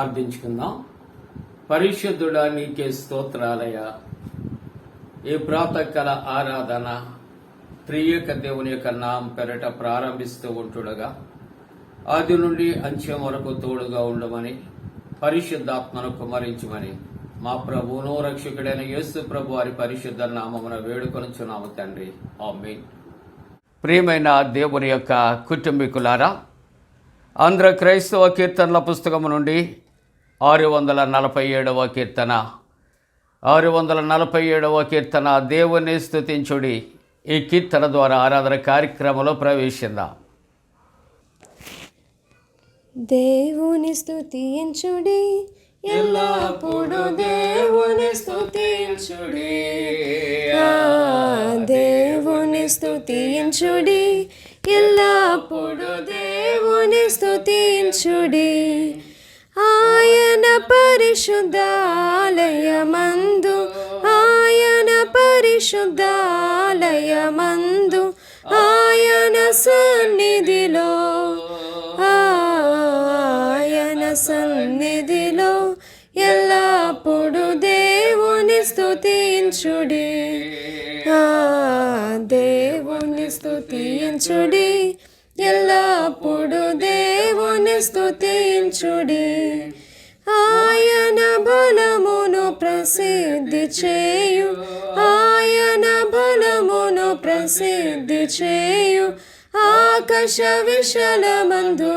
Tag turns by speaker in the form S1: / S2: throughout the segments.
S1: ప్రార్థించుకుందాం. పరిశుద్ధుడా, నీకే స్తోత్రాలయ. ఈ ప్రాతకాల ఆరాధన త్రియేక దేవుని యొక్క నామం పెరట ప్రారంభిస్తూ ఉంటుండగా ఆది నుండి అంత్యం వరకు తోడుగా ఉండమని, పరిశుద్ధాత్మను కుమ్మరించమని మా ప్రభువును రక్షకుడైన యేసు ప్రభు వారి పరిశుద్ధ నామమున వేడుకొనుచున్నాము తండ్రి. ఆమేన్. ప్రియమైన దేవుని యొక్క కుటుంబీకులారా, ఆంధ్ర క్రైస్తవ కీర్తనల పుస్తకము నుండి 647వ కీర్తన 647వ కీర్తన దేవుని స్తుతించుడి. ఈ కీర్తన ద్వారా ఆరాధన కార్యక్రమంలో ప్రవేశిద్దాం.
S2: దేవుని స్తుతించుడి, ఎల్లప్పుడూ దేవుని స్తుతించుడి. దేవుని స్తుతించుడి, ఎల్లప్పుడూ దేవుని స్తుతించుడి. ఆయన పరిశుద్ధాలయమందు, ఆయన పరిశుద్ధాలయమందు, ఆయన సన్నిధిలో, ఆయన సన్నిధిలో ఎల్లప్పుడూ దేవుని స్తుతించుడి. దేవుని స్తుతించుడి, ఎల్లప్పుడూ దేవుని స్తుతించుడి. ఆయన బలమును ప్రసిద్ధి చేయు, ఆయన బలమును ప్రసిద్ధి చేయు. ఆకాశ విశాలమందు,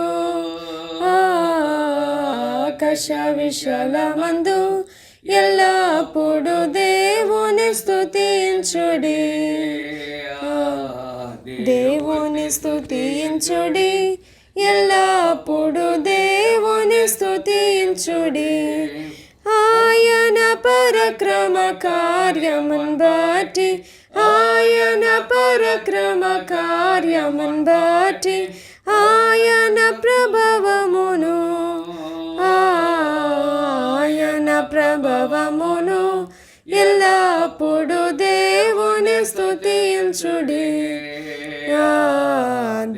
S2: ఆకాశ విశాలమందు ఎల్లప్పుడూ దేవుని స్తుతించుడి. దేవుని స్తుతించుడి, ఎల్లప్పుడూ దేవుని స్తుతించుడి. ఆయన పరక్రమ కార్యమున్ బట్టి, ఆయన పరక్రమ కార్యమున్ బట్టి, ఆయన ప్రభావమును, ఆయన ప్రభావమును ఎల్లప్పుడూ దేవుని స్తుతించుడి.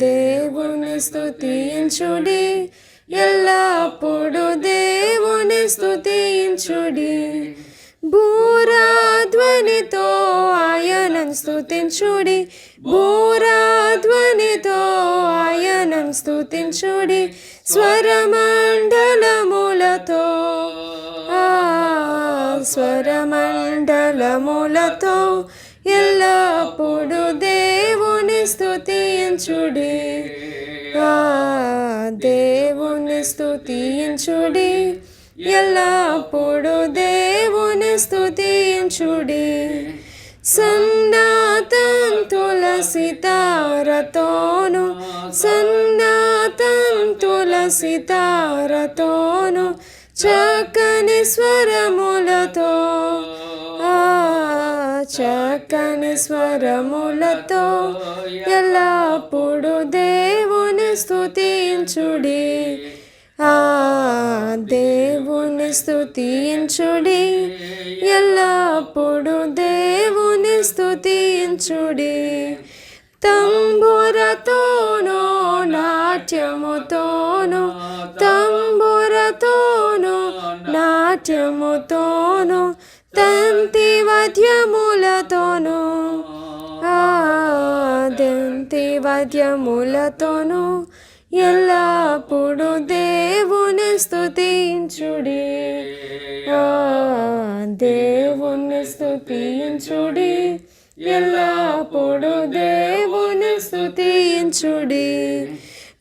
S2: దేవుని స్తుతించుడి, ఎల్లప్పుడూ దేవుని స్తుతించుడి. భూరాధ్వనితో ఆయనను స్తుతించుడి, భూరాధ్వనితో ఆయనను స్తుతించుడి. స్వరమండలములతో, స్వరమండలములతో ఎల్లప్పుడూ దేవుని స్తుతించుడి. దేవుని స్తుతించుడి, ఎల్లప్పుడూ దేవుని స్తుతించుడి. సన్నాతంతుల సితారతోను, సన్నాతంతుల సితారతోను, చక్కని స్వరములతో, చక్కని స్వరములతో ఎల్లప్పుడూ దేవుని స్తుతించుడి. దేవుని స్తుతించుడి, ఎల్లప్పుడూ దేవుని స్తుతించుడి. తంబురతోనో నాట్యముతోను, తంబురతోను నాట్యముతోను, తంతి వాద్యములతోను, తంతి వాద్యములతోను ఎల్లప్పుడూ దేవుని స్తుతించుడి. దేవుని స్తుతించుడి, ఎల్లప్పుడూ దేవుని స్తుతించుడి.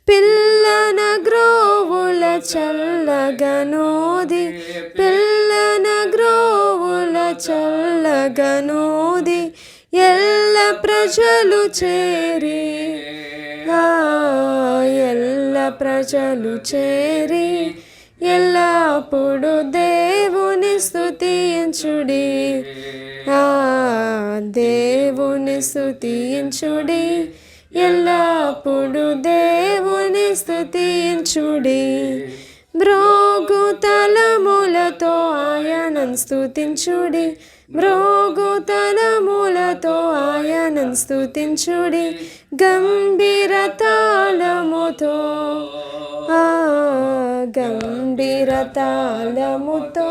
S2: పిల్లన గ్రోవుల చల్లగనోది, పిల్లన గ్రోవుల చల్లగనోది ఎల్ల ప్రజలు చేరి, ఎల్ల ప్రజలు చేరి ఎల్లప్పుడూ దేవుని స్తుతించుడి. దేవుని స్తుతించుడి, ఎల్లప్పుడూ దేవుని స్తుతించుడి. మ్రోగుతలములతో ఆయనను స్తుతించుడి, మ్రోగుతలములతో ఆయనను స్తుతించుడి. గంభీర తాళముతో గంభీర తాళముతో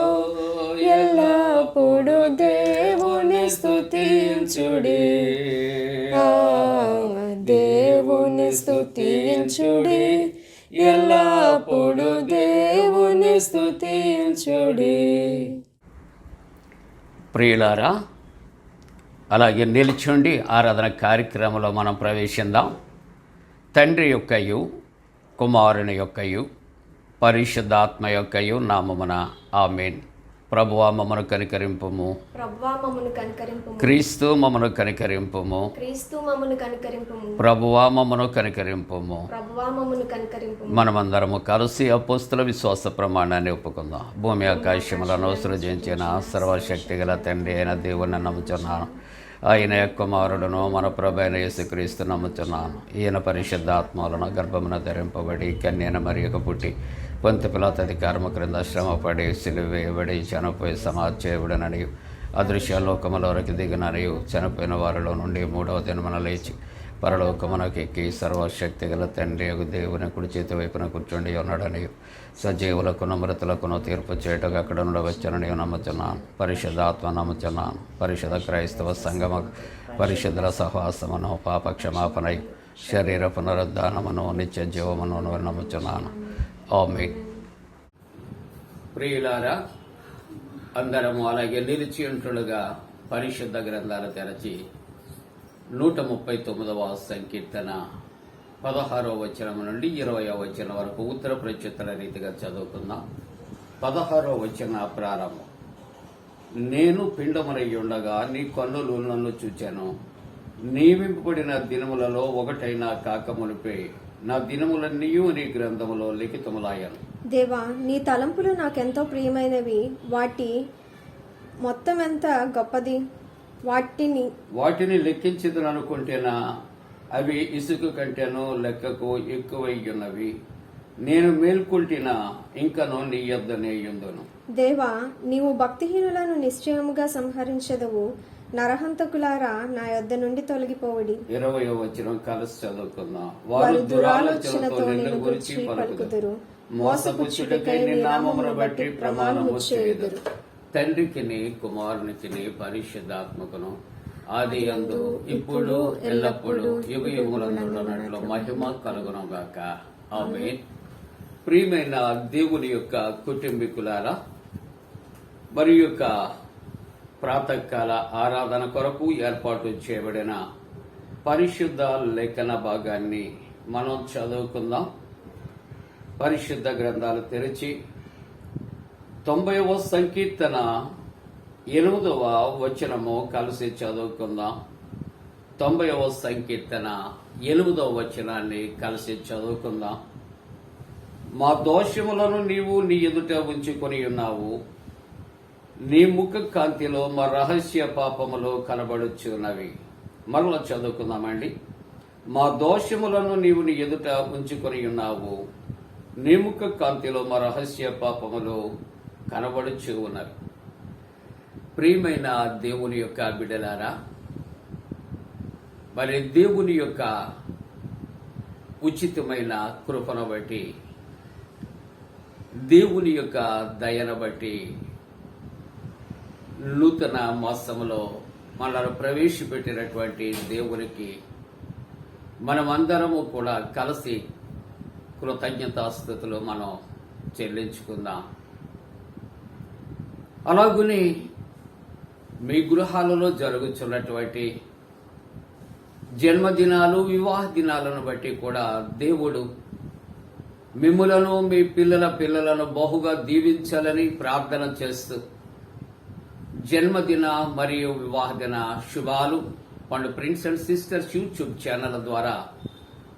S2: ఎల్లప్పుడు దేవుని స్తుతించుడి. దేవుని స్తుతించుడి, ఎల్లప్పుడు దేవుని స్తుతించుడి.
S1: ప్రియులారా, అలాగే నిల్చుండి ఆరాధన కార్యక్రమంలో మనం ప్రవేశిద్దాం. తండ్రి యొక్కయు కుమారుని యొక్కయు పరిశుద్ధాత్మ యొక్కయు నామమున ఆమేన్. ప్రభువా మమ్మను కనికరింపుము,
S2: ప్రభువా మమ్మను కనికరింపుము.
S1: క్రీస్తు మమ్మను కనికరింపుము,
S2: క్రీస్తు మమ్మను కనికరింపుము.
S1: ప్రభువా మమ్మను కనికరింపుము.
S2: ప్రభువా మమ్మను కనికరింపుము.
S1: మనమందరము కలిసి అపోస్తుల విశ్వాస ప్రమాణాన్ని ఒప్పుకుందాం. భూమి ఆకాశములను సృజించిన సర్వశక్తి గల తండ్రి అయిన దేవుని నమ్ముచున్నాను. ఆయన కుమారుడును మన ప్రభు అయిన యేసుక్రీస్తు నమ్ముచున్నాను. ఈయన పరిశుద్ధాత్మలను గర్భమున ధరింపబడి కన్యన మరియకు పుట్టి పొంతి పిలాతు అధికారము క్రింద శ్రమపడి సిలువ వేయబడి చనిపోయి సమాధి చేయబడినని అదృశ్య లోకములోకి దిగిననియు చనిపోయిన వారిలో నుండి మూడవ దినమున లేచి పరలోకమునకు ఎక్కి సర్వశక్తి గల తండ్రి యొక్క దేవుని కుడి చేతి వైపున కూర్చుండి ఉన్నాడని సజీవులకును మృతులకును తీర్పు చేయటకు అక్కడ నుండి వచ్చానని నమ్ముచున్నాను. పరిశుద్ధాత్మ నమ్ముచున్నాను. పరిశుద్ధ క్రైస్తవ సంగమ పరిశుద్ధుల సహవాసమును పాప క్షమాపణై శరీర పునరుద్ధానమును నిత్య జీవమును నమ్ముచున్నాను. ఆమేన్. ప్రియులారా, అందరము అలాగే నిలిచి ఉంటులుగా పరిశుద్ధ గ్రంథాలు తెరచి 139వ సంకీర్తన 16వ వచనం నుండి 20వ వచనం వరకు ఉత్తర ప్రత్యుత్తర రీతిగా చదువుకుందాం. 16వ వచన ప్రారంభం. నేను పిండమునై ఉండగా నీ కన్నులు నన్ను చూచాను. నియమింపబడిన దినములలో ఒకటైనా కాకమునిపై నా దినములన్నీ నీ గ్రంథములో లిఖితములాయను.
S3: దేవా, నీ తలంపులు నాకెంతో ప్రియమైనవి. వాటి మొత్తం ఎంత గొప్పది. వాటిని
S1: లెక్కించదనుకుంటేనా అవి ఇసుక కంటేనూ లెక్కకు ఎక్కువై ఉన్నవి. నేను మేల్కొల్టినా ఇంకను నీ యొద్దనే యుందును.
S3: దేవా, నీవు భక్తిహీనులను నిశ్చయముగా సంహరించెదవు. నరహంతకులారా నా యొద్ద నుండి తొలగిపోవుడి.
S1: 20వ వచనం కలిసి చదువుకుందాం. వారు దురాలోచనతో నిన్ను గురించి పలుకుదురు, మోసపుచ్చుటకై నీ నామమును బట్టి ప్రమాణము చేయుదురు. తండ్రికిని కుమారునికిని పరిశుద్ధాత్మకును ఆది యందు ఇప్పుడు ఎల్లప్పుడు యుగయుగములందున్నట్లు మహిమ కలుగునుగాక. ఆమేన్. ప్రియమైన దేవుని యొక్క కుటుంబీకులారా, మరి యొక్క ప్రాతకాల ఆరాధన కొరకు ఏర్పాటు చేయబడిన పరిశుద్ధ లేఖన భాగాన్ని మనం చదువుకుందాం. పరిశుద్ధ గ్రంథాలు తెరిచి 90వ సంకీర్తన 8వ వచనము కలిసి చదువుకుందాం. 90వ సంకీర్తన 8వ వచనాన్ని కలిసి చదువుకుందాం. మా దోషములను నీవు నీ ఎదుట ఉంచుకొని ఉన్నావు. నీ ముఖ కాంతిలో మా రహస్య పాపములు కనబడుచున్నవి. మరలా చదువుకుందామండి. మా దోషములను నీవు నీ ఎదుట ఉంచుకొని ఉన్నావు. నీ ముఖ కాంతిలో మా రహస్య పాపములు కనబడుచు ఉన్నవి. ప్రియమైన దేవుని యొక్క బిడ్డలారా, మరి దేవుని యొక్క ఉచితమైన కృపను బట్టి, దేవుని యొక్క దయను బట్టి నూతన మాసములో మనల్ని ప్రవేశపెట్టినటువంటి దేవునికి మనమందరము కూడా కలిసి కృతజ్ఞతాస్తుతులు మనం చెల్లించుకుందాం. అలాగుని మీ గృహాలలో జరుగుతున్నటువంటి జన్మదినాలు, వివాహ దినాలను బట్టి కూడా దేవుడు మిమ్ములను మీ పిల్లలను బహుగా దీవించాలని ప్రార్థన చేస్తూ జన్మదిన మరియు వివాహ దిన శుభాలు పండు prince and sisters YouTube channel ద్వారా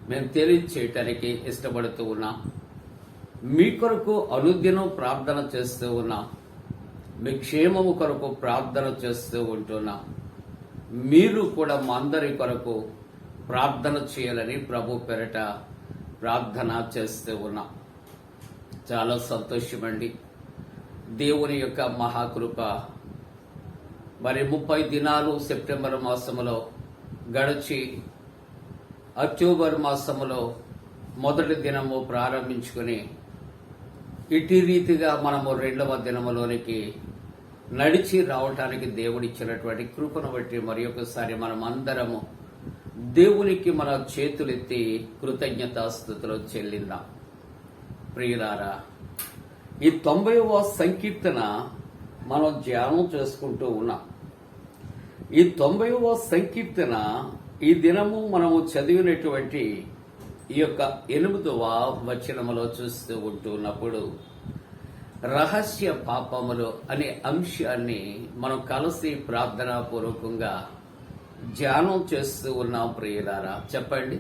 S1: మేము తెలియచేయటానికి ఇష్టపడుతూ ఉన్నాం. మీ కొరకు అనుదినం ప్రార్థన చేస్తూ ఉన్నాం. మీ క్షేమము కొరకు ప్రార్థన చేస్తూ ఉంటున్నాం. మీరు కూడా మా అందరి కొరకు ప్రార్థన చేయాలని ప్రభు పేరట ప్రార్థన చేస్తూ ఉన్నాం. చాలా సంతోషమండి. దేవుని యొక్క మహాకృప మరి 30 దినాలు సెప్టెంబర్ మాసములో గడిచి అక్టోబర్ మాసములో మొదటి దినము ప్రారంభించుకుని ఇటు రీతిగా మనము రెండవ దినములోనికి నడిచి రావటానికి దేవుడిచ్చినటువంటి కృపను బట్టి మరి ఒకసారి మనం అందరము దేవునికి మన చేతులెత్తి కృతజ్ఞతాస్తుతులు చెల్లిందాం. ప్రియులారా, ఈ 90వ సంకీర్తన మనం ధ్యానం చేసుకుంటూ ఉన్నాం. ఈ 90వ సంకీర్తన ఈ దినము మనము చదివినటువంటి ఈ యొక్క 8వ వచనములో చూస్తూ ఉంటున్నప్పుడు రహస్య పాపములు అనే అంశాన్ని మనం కలిసి ప్రార్థనాపూర్వకంగా ధ్యానం చేస్తూ ఉన్నాం. ప్రియులారా, చెప్పండి,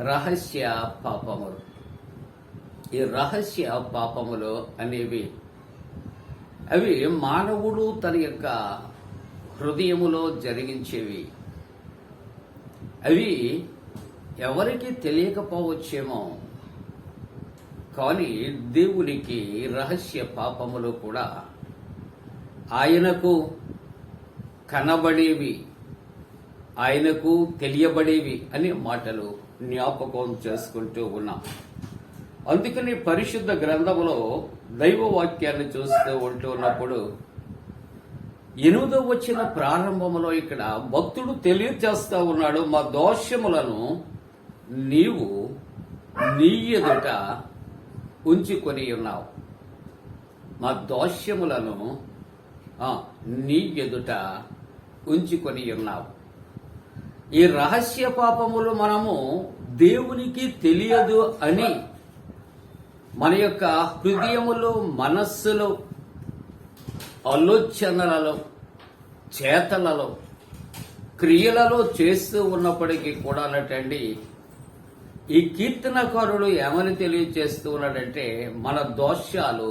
S1: రహస్య పాపములు. ఈ రహస్య పాపములు అనేవి అవి మానవుడు తన యొక్క హృదయములో జరిగించేవి. అవి ఎవరికి తెలియకపోవచ్చేమో, కానీ దేవునికి రహస్య పాపములు కూడా ఆయనకు కనబడేవి, ఆయనకు తెలియబడేవి అనే మాటలు జ్ఞాపకం చేసుకుంటూ ఉన్నాం. అందుకని పరిశుద్ధ గ్రంథములో దైవ వాక్యాన్ని చూస్తూ ఉంటున్నప్పుడు 8వ వచన ప్రారంభంలో ఇక్కడ భక్తుడు తెలియజేస్తా ఉన్నాడు, మా దోషములను నీవు నీ ఎదుట ఉంచుకొని ఉన్నావు. మా దోషములను నీ ఎదుట ఉంచుకొని ఉన్నావు. ఈ రహస్య పాపములు మనము దేవునికి తెలియదు అని మన యొక్క హృదయములో, మనస్సులో, ఆలోచనలలో, చేతలలో, క్రియలలో చేస్తూ ఉన్నప్పటికీ కూడా అన్నట్టండి, ఈ కీర్తనకారుడు ఏమని తెలియజేస్తూ ఉన్నాడంటే మన దోషాలు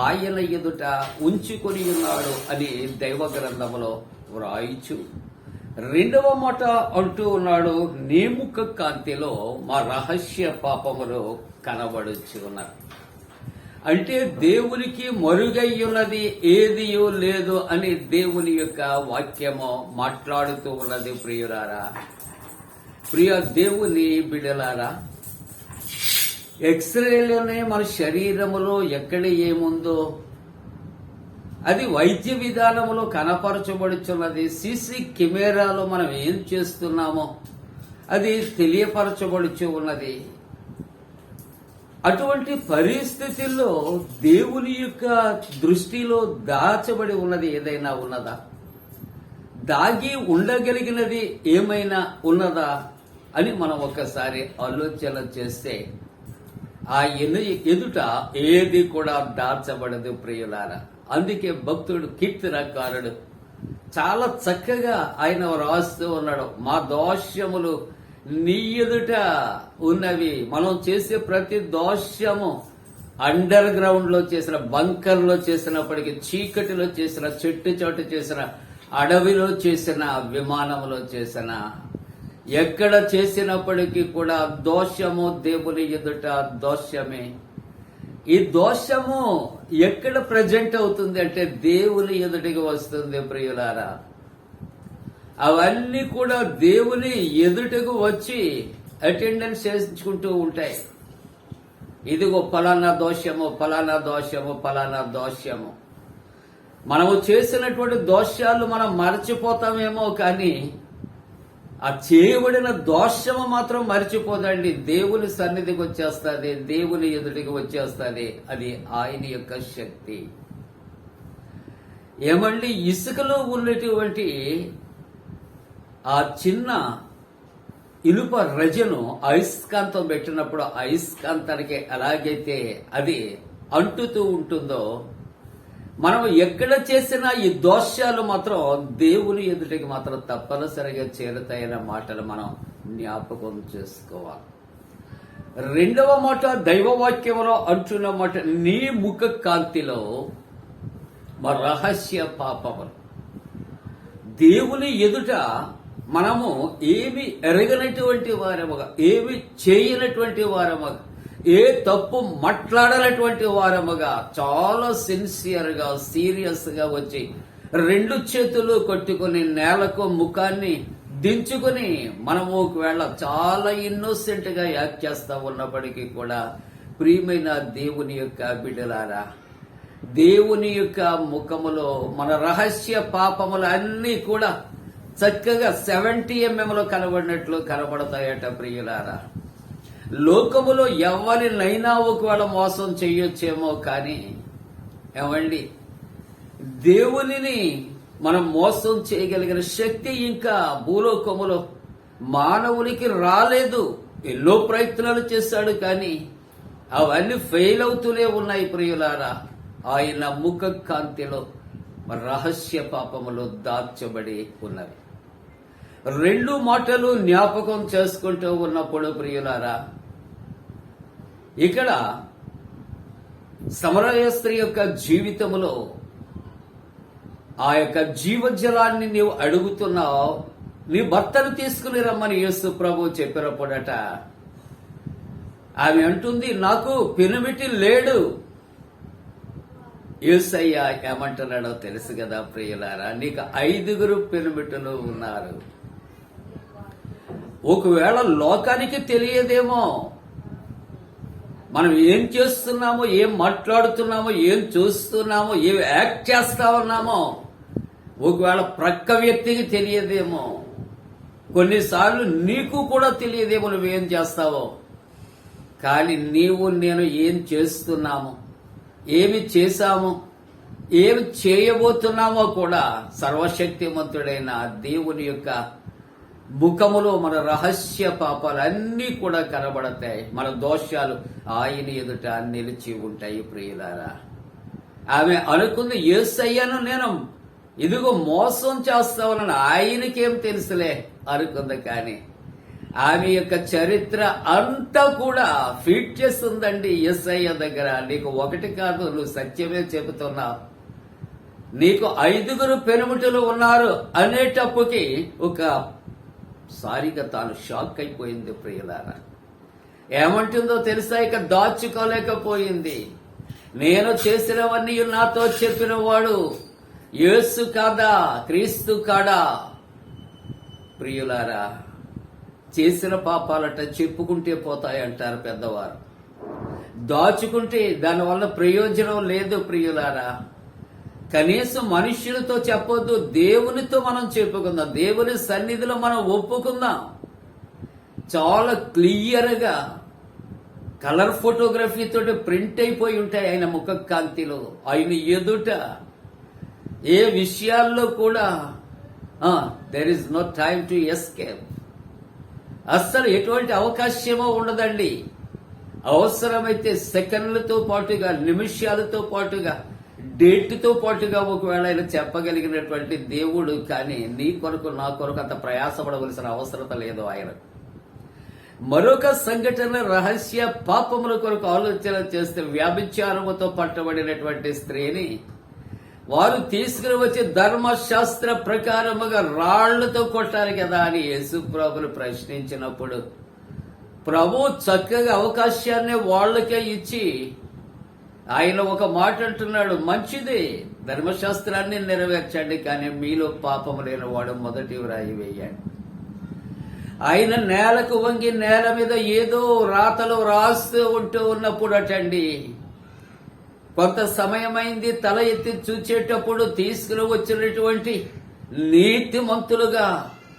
S1: ఆయన ఎదుట ఉంచుకొని ఉన్నాడు అని దైవ గ్రంథములో వ్రాయిచు 2వ మాట అంటూ ఉన్నాడు, నీ ముఖ కాంతిలో మా రహస్య పాపములు కనబడుచు ఉన్నారు. అంటే దేవునికి మరుగై ఉన్నది ఏదియో లేదు అని దేవుని యొక్క వాక్యము మాట్లాడుతూ ఉన్నది. ప్రియులారా, ప్రియ దేవుని బిడ్డలారా, ఎక్స్రేలోనే మన శరీరములో ఎక్కడ ఏముందో అది వైద్య విధానంలో కనపరచబడుచున్నది. సీసీ కెమెరాలో మనం ఏం చేస్తున్నామో అది తెలియపరచబడుచు ఉన్నది. అటువంటి పరిస్థితుల్లో దేవుని యొక్క దృష్టిలో దాచబడి ఉన్నది ఏదైనా ఉన్నదా? దాగి ఉండగలిగినది ఏమైనా ఉన్నదా అని మనం ఒక్కసారి ఆలోచన చేస్తే ఆ ఎదుట ఏది కూడా దాచబడదు. ప్రియులారా, అందుకే భక్తుడు, కీర్తనకారుడు చాలా చక్కగా ఆయన రాస్తూ ఉన్నాడు, మా దోషములు నీ ఎదుట ఉన్నవి. మనం చేసే ప్రతి దోషము అండర్ గ్రౌండ్ లో చేసిన, బంకర్ లో చేసినప్పటికీ, చీకటిలో చేసిన, చెట్టు చాటు చేసిన, అడవిలో చేసిన, విమానంలో చేసిన, ఎక్కడ చేసినప్పటికీ కూడా దోషము దేవుని ఎదుట దోషమే. ఈ దోషము ఎక్కడ ప్రజెంట్ అవుతుంది అంటే దేవుని ఎదుటికి వస్తుంది. ప్రియులారా, అవన్నీ కూడా దేవుని ఎదుటకు వచ్చి అటెండెన్స్ చేయించుకుంటూ ఉంటాయి. ఇదిగో ఫలానా దోషము, ఫలానా దోషము, ఫలానా దోషము. మనము చేసినటువంటి దోషాలు మనం మరచిపోతామేమో, కానీ ఆ చేయబడిన దోషము మాత్రం మర్చిపోదండి. దేవుని సన్నిధికి వచ్చేస్తుంది, దేవుని ఎదుటికి వచ్చేస్తుంది. అది ఆయన యొక్క శక్తి. ఏమండి, ఇసుకలో ఉన్నటువంటి ఆ చిన్న ఇనుప రజను అయస్కాంతం పెట్టినప్పుడు అయస్కాంతానికి ఎలాగైతే అది అంటుతూ ఉంటుందో, మనం ఎక్కడ చేసినా ఈ దోషాలు మాత్రం దేవుని ఎదుటికి మాత్రం తప్పనిసరిగా చేరుతాయన్న మాటలు మనం జ్ఞాపకం చేసుకోవాలి. 2వ మాట దైవవాక్యంలో అంటున్న మాట, నీ ముఖ కాంతిలో మా రహస్య పాపములు. దేవుని ఎదుట మనము ఏమి ఎరగనటువంటి వారముగా, ఏమి చేయనటువంటి వారముగా, ఏ తప్పు మాట్లాడనటువంటి వారముగా చాలా సిన్సియర్ గా, సీరియస్ గా వచ్చి 2 చేతులు కొట్టుకుని నేలకు ముఖాన్ని దించుకుని మనము ఒకవేళ చాలా ఇన్నోసెంట్ గా యాక్ట్ చేస్తా ఉన్నప్పటికీ కూడా ప్రియమైన దేవుని యొక్క బిడ్డలారా, దేవుని యొక్క ముఖములో మన రహస్య పాపములు అన్నీ కూడా చక్కగా 70 mm కనబడినట్లు కనబడతాయట. ప్రియులారా, లోకములో ఎవరినైనా ఒకవేళ మోసం చెయ్యొచ్చేమో కానీ ఏమండి, దేవునిని మనం మోసం చేయగలిగిన శక్తి ఇంకా భూలోకములో మానవునికి రాలేదు. ఎన్నో ప్రయత్నాలు చేశాడు కానీ అవన్నీ ఫెయిల్ అవుతూనే ఉన్నాయి. ప్రియులారా, ఆయన ముఖ కాంతిలో రహస్య పాపములు దాచబడి ఉన్నవి. 2 మాటలు జ్ఞాపకం చేసుకుంటూ ఉన్నప్పుడు ప్రియులారా, ఇక్కడ సమరయ స్త్రీ యొక్క జీవితములో ఆ యొక్క జీవజలాన్ని నీవు అడుగుతున్నావు, నీ భర్తను తీసుకుని రమ్మని యేసు ప్రభు చెప్పినప్పుడట ఆమె అంటుంది, నాకు పెనిమిటి లేడు. యేసయ్య ఏమంటున్నాడో తెలుసు కదా ప్రియులారా, నీకు 5 పెనిమిటులు ఉన్నారు. ఒకవేళ లోకానికి తెలియదేమో మనం ఏం చేస్తున్నామో, ఏం మాట్లాడుతున్నామో, ఏం చూస్తున్నామో, ఏం యాక్ట్ చేస్తా ఉన్నామో ఒకవేళ ప్రక్క వ్యక్తికి తెలియదేమో, కొన్నిసార్లు నీకు కూడా తెలియదేమో నువ్వేం చేస్తావో. కానీ నీవు నేను ఏం చేస్తున్నామో, ఏమి చేశామో, ఏమి చేయబోతున్నామో కూడా సర్వశక్తిమంతుడైన దేవుని యొక్క ముఖములో మన రహస్య పాపాలు అన్నీ కూడా కనబడతాయి. మన దోషాలు ఆయన ఎదుట నిలిచి ఉంటాయి. ప్రియులారా, ఆమె అనుకుంది, యేసయ్యను నేను ఇదిగో మోసం చేస్తామని ఆయనకేం తెలుసులే అనుకుంది. కానీ ఆమె యొక్క చరిత్ర అంతా కూడా ఫీట్ చేస్తుందండి యేసయ్య దగ్గర. నీకు 1 కాదు, నువ్వు సత్యమే చెబుతున్నావు, నీకు 5 పెనుముటలు ఉన్నారు అనేటప్పటికి ఒకసారిగా తాను షాక్ అయిపోయింది. ప్రియులారా, ఏమంటుందో తెలుసా, ఇక దాచుకోలేకపోయింది. నేను చేసినవన్నీ నాతో చెప్పిన వాడు యేసు కాదా, క్రీస్తు కాడా? ప్రియులారా, చేసిన పాపాలట చెప్పుకుంటే పోతాయంటారు పెద్దవారు. దాచుకుంటే దానివల్ల ప్రయోజనం లేదు. ప్రియులారా, కనీసం మనుష్యులతో చెప్పొద్దు, దేవునితో మనం చెప్పుకుందాం, దేవుని సన్నిధిలో మనం ఒప్పుకుందాం. చాలా క్లియర్ గా కలర్ ఫోటోగ్రఫీ తోటి ప్రింట్ అయిపోయి ఉంటాయి ఆయన ముఖ కాంతిలో. ఆయన ఎదుట ఏ విషయాల్లో కూడా there is no time to escape. అస్సలు ఎటువంటి అవకాశమో ఉండదండి. అవసరమైతే సెకండ్లతో పాటుగా, నిమిషాలతో పాటుగా, డేట్తో పాటుగా ఒకవేళ ఆయన చెప్పగలిగినటువంటి దేవుడు. కానీ నీ కొరకు నా కొరకు అంత ప్రయాసపడవలసిన అవసరత లేదు ఆయన. మరొక సంఘటన, రహస్య పాపముల కొరకు ఆలోచన చేస్తే వ్యభిచారముతో పట్టబడినటువంటి స్త్రీని వారు తీసుకుని వచ్చి ధర్మశాస్త్ర ప్రకారముగా రాళ్లతో కొట్టాలి కదా అని యేసు ప్రభును ప్రశ్నించినప్పుడు ప్రభు చక్కగా అవకాశాన్ని వాళ్ళకే ఇచ్చి ఆయన ఒక మాట అంటున్నాడు, మంచిది, ధర్మశాస్త్రాన్ని నెరవేర్చండి, కానీ మీలో పాపము లేని వాడు మొదటి వ్రాయి వేయండి. ఆయన నేలకు వంగి నేల మీద ఏదో రాతలు రాస్తూ ఉంటూ ఉన్నప్పుడు అటండి, కొంత సమయమైంది, తల ఎత్తి చూచేటప్పుడు తీసుకుని వచ్చినటువంటి నీతిమంతులుగా,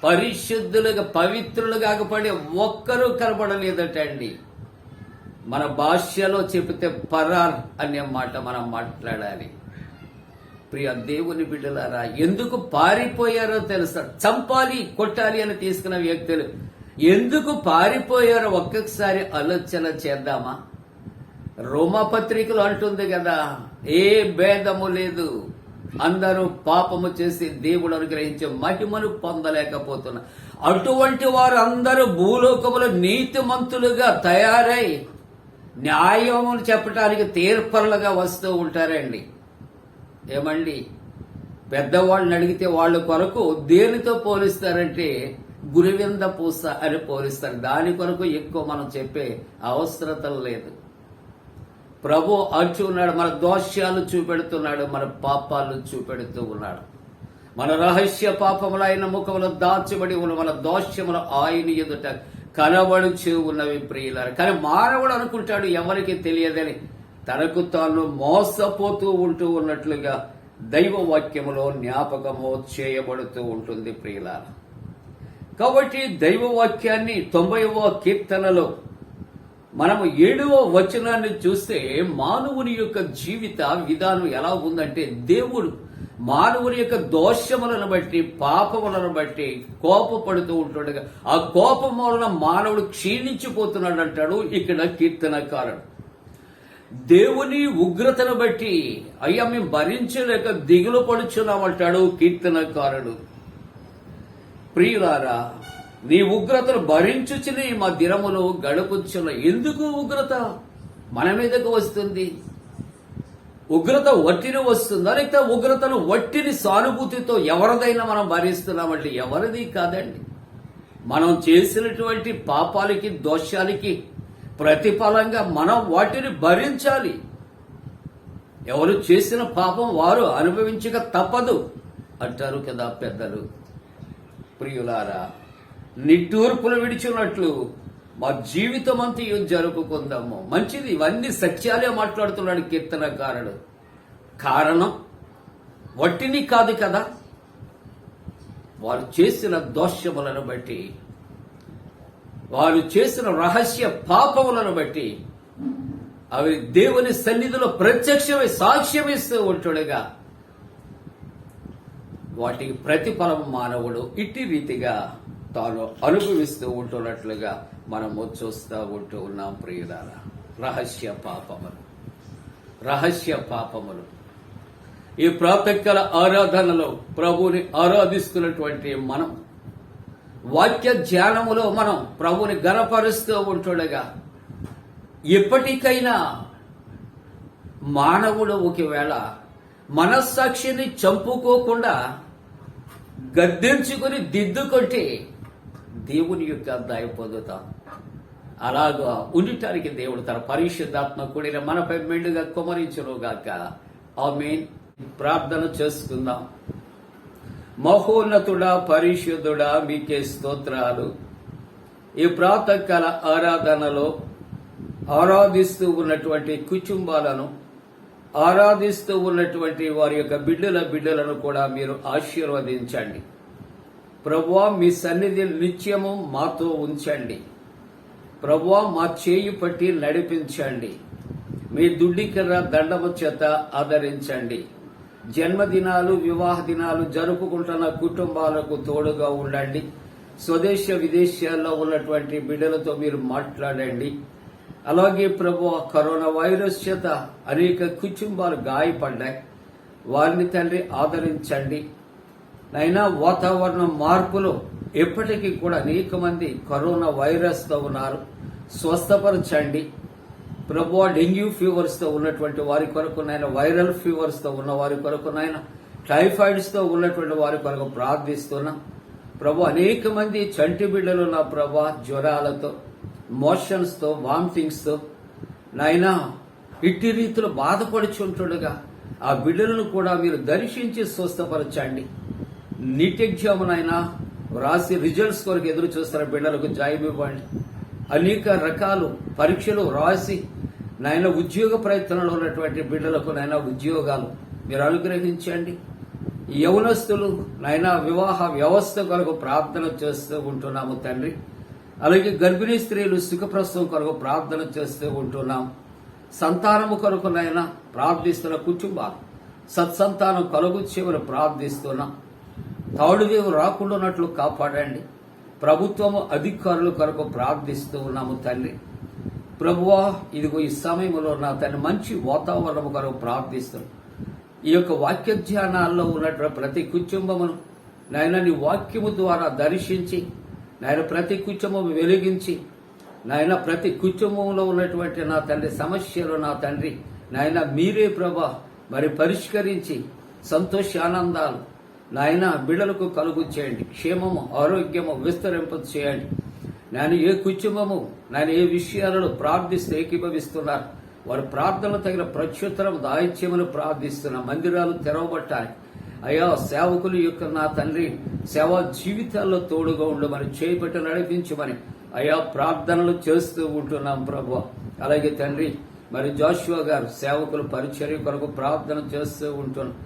S1: పరిశుద్ధులుగా, పవిత్రులుగా పడే ఒక్కరూ కనబడలేదటండి. మన భాషలో చెబితే పరార్ అనే మాట మనం మాట్లాడాలి. ప్రియ దేవుని బిడ్డలారా, ఎందుకు పారిపోయారో తెలుసా? చంపాలి, కొట్టాలి అని తీసుకున్న వ్యక్తులు ఎందుకు పారిపోయారో ఒక్కొక్కసారి ఆలోచన చేద్దామా? రోమపత్రికలు అంటుంది కదా, ఏ భేదము లేదు, అందరూ పాపము చేసి దేవుడు అనుగ్రహించే మహిమను పొందలేకపోతున్నారు. అటువంటి వారు అందరూ భూలోకములో నీతిమంతులుగా తయారై న్యాయమును చెప్పడానికి తీర్పరులుగా వస్తూ ఉంటారండి. ఏమండి, పెద్దవాళ్ళని అడిగితే వాళ్ళ కొరకు దేనితో పోలిస్తారంటే గురివింద పూస అని పోలిస్తారు. దాని కొరకు ఎక్కువ మనం చెప్పే అవసరం లేదు. ప్రభు అంటున్నాడు, మన దోషాలు చూపెడుతున్నాడు, మన పాపాలు చూపెడుతూ ఉన్నాడు. మన రహస్య పాపములు ఆయన ముఖములో దాచబడి ఉన్న మన దోషములు ఆయన ఎదుట కనబడుచు ఉన్నవి ప్రియులారా. కానీ మానవుడు అనుకుంటాడు ఎవరికి తెలియదని, తనకు తాను మోసపోతూ ఉంటూ ఉన్నట్లుగా దైవ వాక్యములో జ్ఞాపకము చేయబడుతూ ఉంటుంది ప్రియులారా. కాబట్టి దైవ వాక్యాన్ని 90వ కీర్తనలో మనము 7వ వచనాన్ని చూస్తే మానవుని యొక్క జీవిత విధానం ఎలా ఉందంటే, దేవుడు మానవుని యొక్క దోషములను బట్టి, పాపములను బట్టి కోపపడుతూ ఉంటుండగా ఆ కోపం వలన మానవుడు క్షీణించిపోతున్నాడు అంటాడు ఇక్కడ కీర్తనకారుడు. దేవుని ఉగ్రతను బట్టి అయ్యా మేము భరించలేక దిగులు పడుచున్నామంటాడు కీర్తనకారుడు. ప్రియులారా, నీ ఉగ్రతను భరించుచుని మా దినములు గడుపుచున్న. ఎందుకు ఉగ్రత మన మీదకు వస్తుంది? ఉగ్రత వట్టిని వస్తుందా, లేకపోతే ఉగ్రతను వట్టిని సానుభూతితో ఎవరిదైనా మనం భరిస్తున్నామంటే ఎవరిది కాదండి. మనం చేసినటువంటి పాపాలకి, దోషాలకి ప్రతిఫలంగా మనం వాటిని భరించాలి. ఎవరు చేసిన పాపం వారు అనుభవించక తప్పదు అంటారు కదా పెద్దలు. ప్రియులారా, నిట్టూర్పులు విడిచినట్లు మా జీవితం అంతా జరుపుకుందాము. మంచిది, ఇవన్నీ సత్యాలే మాట్లాడుతున్నాడు కీర్తనకారుడు. కారణం వట్టిని కాదు కదా, వారు చేసిన దోషములను బట్టి, వారు చేసిన రహస్య పాపములను బట్టి అవి దేవుని సన్నిధిలో ప్రత్యక్షమై సాక్ష్యమిస్తూ ఉంటుండగా వాటికి ప్రతిఫలం మానవుడు ఇట్టి రీతిగా తాను అనుభవిస్తూ ఉంటున్నట్లుగా మనము చూస్తూ ఉంటూ ఉన్నాం ప్రియులారా. రహస్య పాపములు ఈ ప్రాతకాల ఆరాధనలో ప్రభువుని ఆరాధిస్తున్నటువంటి మనం, వాక్య ధ్యానములో మనం ప్రభువుని గణపరుస్తూ ఉంటుండగా ఎప్పటికైనా మానవుడు ఒకవేళ మనస్సాక్షిని చంపుకోకుండా గద్దించుకుని దిద్దుకుంటే దేవుని యొక్క దయ పొందుతాం. అలాగా ఉండటానికి దేవుడు తన పరిశుద్ధాత్మ కూడిన మనపై మెండుగా కుమరించునుగాక. ఆమేన్. ప్రార్థన చేసుకుందాం. మహోన్నతుడా, పరిశుద్ధుడా, మీకే స్తోత్రాలు. ఈ ప్రాతకాల ఆరాధనలో ఆరాధిస్తూ ఉన్నటువంటి కుటుంబాలను, ఆరాధిస్తూ ఉన్నటువంటి వారి యొక్క బిడ్డలను కూడా మీరు ఆశీర్వదించండి. ప్రభువా, మీ సన్నిధి నిత్యము మాతో ఉంచండి. ప్రభువా, మా చేయి పట్టి నడిపించండి. మీ దుడ్డికర్ర దండము చేత ఆదరించండి. జన్మదినాలు, వివాహ దినాలు జరుపుకుంటున్న కుటుంబాలకు తోడుగా ఉండండి. స్వదేశ విదేశాల్లో ఉన్నటువంటి బిడ్డలతో మీరు మాట్లాడండి. అలాగే ప్రభువా, కరోనా వైరస్ చేత అనేక కుటుంబాలు గాయపడ్డాయి. వారిని తండ్రి ఆదరించండి. నైనా వాతావరణ మార్పులు ఎప్పటికీ కూడా అనేక మంది కరోనా వైరస్ తో ఉన్నారు. స్వస్థపరచండి ప్రభువా. డెంగ్యూ ఫీవర్స్ తో ఉన్నటువంటి వారి కొరకు నాయన, వైరల్ ఫీవర్స్ తో ఉన్న వారి కొరకు నాయన, టైఫాయిడ్స్ తో ఉన్నటువంటి వారి కొరకు ప్రార్థిస్తున్నా ప్రభు. అనేక మంది చంటి బిడ్డలు నా ప్రభా జ్వరాలతో, మోషన్స్ తో, వామిటింగ్స్ తో నాయనా ఇట్టి రీతిలో బాధపడుచుంటుండగా ఆ బిడ్డలను కూడా మీరు దర్శించి స్వస్థపరచండి. నీట్ ఎగ్జామ్ నైనా రాసి రిజల్ట్స్ కొరకు ఎదురు చూస్తున్న బిడ్డలకు జాయిన్ ఇవ్వండి. అనేక రకాలు పరీక్షలు రాసి నాయన ఉద్యోగ ప్రయత్నంలో ఉన్నటువంటి బిడ్డలకు నాయన ఉద్యోగాలు మీరు అనుగ్రహించండి. యవనస్తులు నాయన వివాహ వ్యవస్థ కొరకు ప్రార్థన చేస్తూ ఉంటున్నాము తండ్రి. అలాగే గర్భిణీ స్త్రీలు సుఖప్రసవం కొరకు ప్రార్థన చేస్తూ ఉంటున్నాం. సంతానము కొరకు నాయన ప్రార్థిస్తున్న కుటుంబాలు సత్సంతానం కలుగు చెవులు ప్రార్థిస్తున్నాం. తాడుదేవు రాకుండానట్లు కాపాడండి. ప్రభుత్వము అధికారుల కొరకు ప్రార్థిస్తూ ఉన్నాము తండ్రి. ప్రభువా, ఇదిగో ఈ సమయంలో నా తండ్రి మంచి వాతావరణం కొరకు ప్రార్థిస్తున్నాం. ఈ యొక్క వాక్య ధ్యానాల్లో ఉన్నటువంటి ప్రతి కుటుంబమును నాయన నీ వాక్యము ద్వారా దర్శించి నాయన ప్రతి కుటుంబం వెలిగించి నాయన ప్రతి కుటుంబంలో ఉన్నటువంటి నా తండ్రి సమస్యలు నా తండ్రి నాయన మీరే ప్రభా మరి పరిష్కరించి సంతోషానందాలు నాయన బిడ్డలకు కలుగు చేయండి. క్షేమము, ఆరోగ్యము విస్తరింప చేయండి. నేను ఏ కుటుంబము నేను ఏ విషయాలలో ప్రార్థిస్తే ఏకీభవిస్తున్నారు వారి ప్రార్థనలు తగిన ప్రత్యుత్తరం దాయిత్యమని ప్రార్థిస్తున్న మందిరాలు తెరవబట్టాలి. అయ్యా, సేవకుల యొక్క నా తండ్రి సేవా జీవితాల్లో తోడుగా ఉండమని, చేపట్టి నడిపించమని అయా ప్రార్థనలు చేస్తూ ఉంటున్నాం ప్రభు. అలాగే తండ్రి మరి జోషువా గారు సేవకులు పరిచర్య కొరకు ప్రార్థన చేస్తూ ఉంటున్నాం.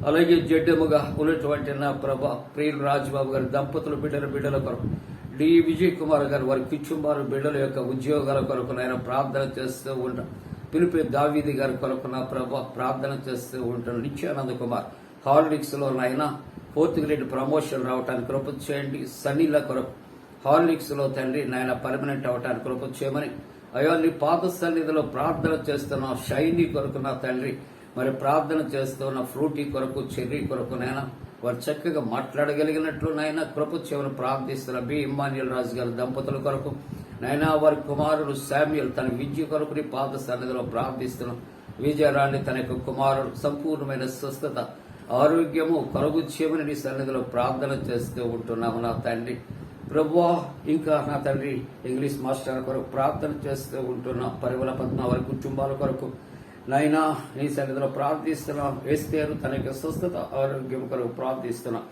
S1: అలాగే జడ్డముగా ఉన్నటువంటి నా ప్రభా ప్రియులు రాజబాబు గారి దంపతులు బిడ్డల కొరకు, డి విజయ్ కుమార్ గారు వారి కుటుంబాలు బిడ్డల యొక్క ఉద్యోగాల కొరకు నేను ప్రార్థన చేస్తూ ఉంటాను. పిలిపి దావీది గారి కొరకు నా ప్రభా ప్రార్థన చేస్తూ ఉంటాను. నిత్యానంద కుమార్ హార్లిక్స్ లో నాయన 4th గ్రేడ్ ప్రమోషన్ రావడానికి కృప చేయండి. సన్నీల కొరకు హార్లిక్స్ లో తండ్రి నాయన పర్మనెంట్ అవటానికి కృప చేయమని అయ్యో నీ పాద సన్నిధిలో ప్రార్థన చేస్తున్నా. షైనీ కొరకు నా తండ్రి మరి ప్రార్థన చేస్తున్న ఫ్రూటీ కొరకు, చెర్రీ కొరకు నాయన వారు చక్కగా మాట్లాడగలిగినట్లు నాయన కృప చేయమని ప్రార్థిస్తున్నా. బి ఇమ్మాన్యుల్ రాజు గారి దంపతుల కొరకు నాయన వారి కుమారుడు శామ్యుల్ తన విద్య కొరకు నీ పాద సన్నిధిలో ప్రార్థిస్తున్నాం. విజయరాణి తన యొక్క కుమారుడు సంపూర్ణమైన స్వస్థత ఆరోగ్యము కలుగు చేయమని నీ సన్నిధిలో ప్రార్థన చేస్తూ ఉంటున్నాము నా తండ్రి. ప్రభువా ఇంకా నా తండ్రి ఇంగ్లీష్ మాస్టర్ కొరకు ప్రార్థన చేస్తూ ఉంటున్నాం. పరిమళ పద్మ వారి కుటుంబాల కొరకు నైనా నీ సన్నిధిలో ప్రార్థిస్తున్నాం. వేస్తేరు తన యొక్క స్వస్థత ఆరోగ్యం కొరకు ప్రార్థిస్తున్నాం.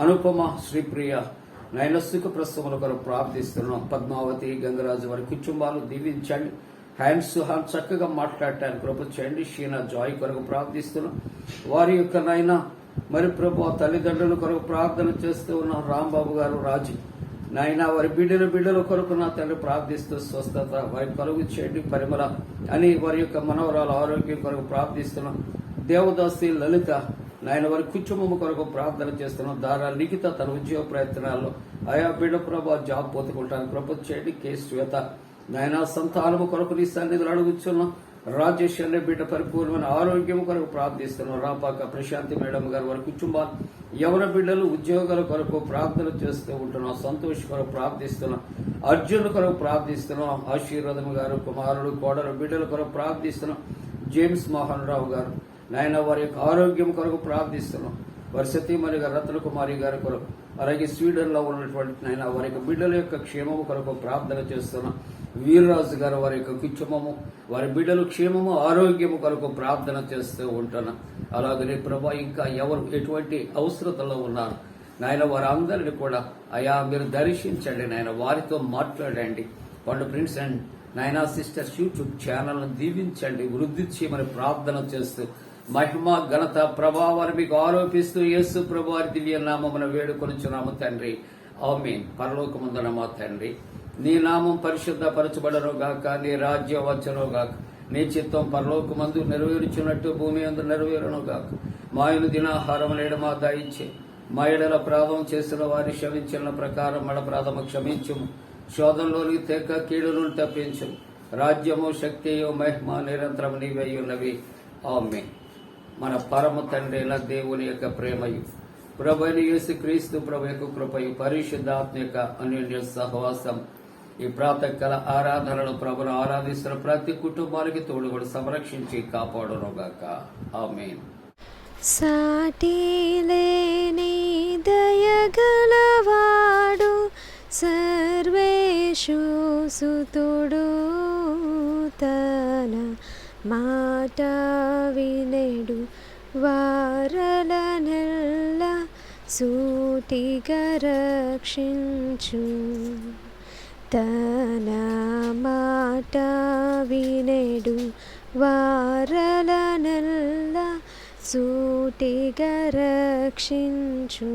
S1: అనుపమ శ్రీప్రియ నైన సుఖ ప్రసవముల కొరకు ప్రార్థిస్తున్నాం. పద్మావతి గంగరాజు వారి కుటుంబాలు దీవించండి. హ్యాండ్ సుహాన్ చక్కగా మాట్లాడటానికి కృప చేయండి. షీనా జాయ్ కొరకు ప్రార్థిస్తున్నాం. వారి యొక్క నైనా మరి ప్రభు తల్లిదండ్రుల కొరకు ప్రార్థన చేస్తూ ఉన్నాం. రాంబాబు గారు రాజు నాయన వారి బిడ్డల కొరకు నా తండ్రి ప్రార్థిస్తూ స్వస్థత వారి కలుగు చేయండి. పరిమళ అని వారి యొక్క మనవరాల ఆరోగ్యం కొరకు ప్రార్థిస్తున్నాం. దేవదాసి లలిత నాయన వారి కుటుంబం కొరకు ప్రార్థన చేస్తున్నాం. దారా లిఖిత తన ఉద్యోగ ప్రయత్నాల్లో ఆయా బిడ్డ ప్రభా జాబ్ పొందుకుంటానికి కృప చేయండి. కే శ్వేత నాయన సంతానము కొరకు నీ సన్నిధులు అడుగుతున్నాం. రాజేష్ అనే బిడ్డ పరిపూర్ణమైన ఆరోగ్యం కొరకు ప్రార్థిస్తున్నాం. రాపాక ప్రశాంతి మేడం గారు వారి కుటుంబాలు యవన బిడ్డలు ఉద్యోగాల కొరకు ప్రార్థన చేస్తూ ఉంటున్నాం. సంతోష్ కొరకు ప్రార్థిస్తున్నాం. అర్జున్ కొరకు ప్రార్థిస్తున్నాం. ఆశీర్వాదం గారు కుమారుడు కోడలు బిడ్డల కొరకు ప్రార్థిస్తున్నాం. జేమ్స్ మోహన్ రావు గారు నాయన వారి యొక్క ఆరోగ్యం కొరకు ప్రార్థిస్తున్నాం. వారి సతీమణి గారు రత్న కుమారి గారి కొరకు, అలాగే స్వీడన్ లో ఉన్నటువంటి నాయన వారి యొక్క బిడ్డల యొక్క క్షేమము కొరకు ప్రార్థన చేస్తున్నాం. వీర్రాజు గారు వారి యొక్క కుటుంబము వారి బిడ్డలు క్షేమము ఆరోగ్యము కొరకు ప్రార్థన చేస్తూ ఉంటున్నాం. అలాగనే ప్రభా ఇంకా ఎవరు ఎటువంటి అవసరతలో ఉన్నారు నాయన వారందరినీ కూడా అయా మీరు దర్శించండి. నాయన వారితో మాట్లాడండి. పండు ప్రిన్స్ అండ్ నాయనా సిస్టర్స్ యూట్యూబ్ ఛానల్ దీవించండి, వృద్ధి చేయమని ప్రార్థన చేస్తూ మహిమ ఘనత ప్రభావాన్ని మీకు ఆరోపిస్తూ యేసు ప్రభు వారి దివ్య నామమున వేడుకొనుచున్నాము తండ్రి. ఆమేన్. పరలోకమందున మా తండ్రి, నీ నామం పరిశుద్ధపరచబడను గాక, నీ రాజ్యం వచ్చను గాక, నీ చిత్తం పరలోకమందు నెరవేర్చున్నట్టు భూమి అందు నెరవేరును గాక. మా దినాహారం నేడు మా దయచే, మా ఎడల అపరాధం చేసిన వారి క్షమించిన ప్రకారం మన అపరాధము క్షమించుము. శోధంలోనికి తెక్క కీడును తప్పించుము. రాజ్యము శక్తియు మహిమ నిరంతరం నీవై ఉన్నవి. ఆమేన్. మన పరమ తండ్రి అయిన దేవుని యొక్క ప్రేమయు ప్రభువైన యేసు క్రీస్తు ప్రభు యొక్క కృపయు పరిశుద్ధాత్మ యొక్క అన్యోన్య సహవాసం ఈ ప్రాతకాల ఆరాధనలో ప్రభును ఆరాధిస్తున్న ప్రతి కుటుంబానికి తోడుగొడు సంరక్షించి కాపాడునుగాక. ఆమేన్.
S2: సాటి లేని దయగలవాడు సర్వేషు సుతుడు, తన మాట వినెడు వారలనెల్ల సూటిగా రక్షించు. తన మాట వినెడు వారలనెల్ల సూటిగా రక్షించు.